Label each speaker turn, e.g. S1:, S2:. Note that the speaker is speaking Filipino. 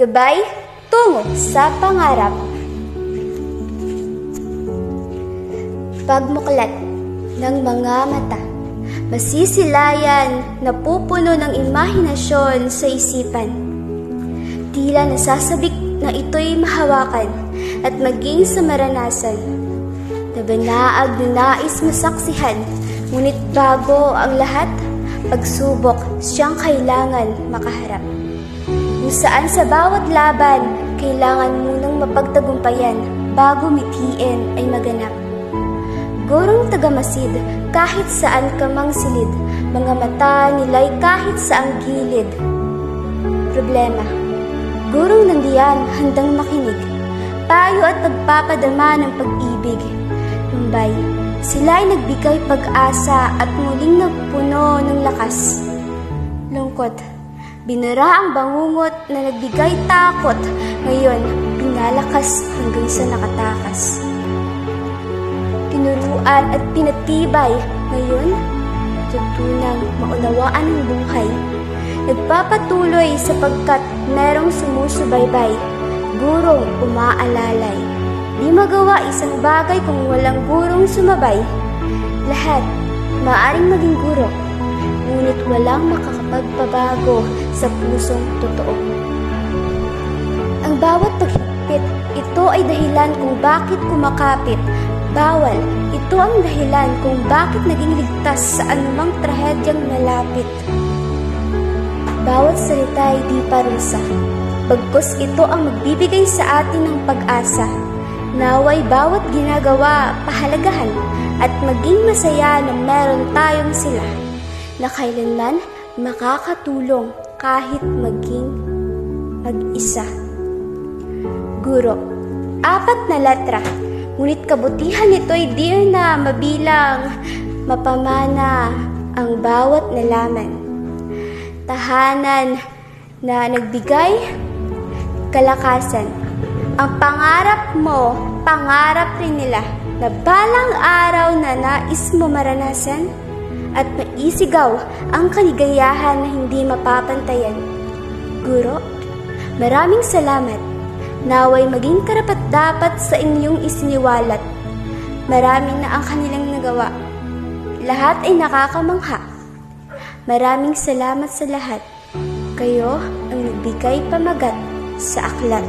S1: Gabay tungo sa pangarap. Pagmuklat ng mga mata, masisilayan na pupuno ng imahinasyon sa isipan. Tila nasasabik na ito'y mahawakan at maging sa maranasan. Nabanaag na nais masaksihan, ngunit bago ang lahat, pagsubok siyang kailangan makaharap. Kung saan sa bawat laban, kailangan munang mapagtagumpayan bago mithiin ay maganap. Gurong tagamasid, kahit saan ka mang silid, mga mata nila'y kahit saang gilid. Problema, gurong nandiyan handang makinig, payo at pagpapadama ng pag-ibig. Numbay, sila'y nagbigay pag-asa at muling nagpuno ng lakas. Lungkot, binara ang bangungot na nagbigay takot, ngayon pinalakas hanggang sa nakatakas. Tinuruan at pinatibay, ngayon tutunang maunawaan ng buhay. Nagpapatuloy sapagkat merong sumusubaybay, gurong umaalalay. Di magawa isang bagay kung walang gurong sumabay. Lahat maaring maging guro, ngunit walang makakapagpabago sa pusong totoo. Ang bawat paghigpit, ito ay dahilan kung bakit kumakapit. Bawal, ito ang dahilan kung bakit naging ligtas sa anumang trahedyang malapit. Bawat salita ay di parusa, bagkus ito ang magbibigay sa atin ng pag-asa. Naway bawat ginagawa pahalagahan at maging masaya na meron tayong sila na kailanman makakatulong kahit maging mag-isa. Guro, 4 na letra, ngunit kabutihan nito'y di na mabilang, mapamana ang bawat nalaman. Tahanan na nagbigay kalakasan. Ang pangarap mo, pangarap rin nila, na balang araw na nais mo maranasan at maisigaw ang kaligayahan na hindi mapapantayan. Guro, maraming salamat. Naway maging karapat-dapat sa inyong isiniwalat. Maraming na ang kanilang nagawa. Lahat ay nakakamangha. Maraming salamat sa lahat. Kayo ang nagbigay pamagat sa aklat.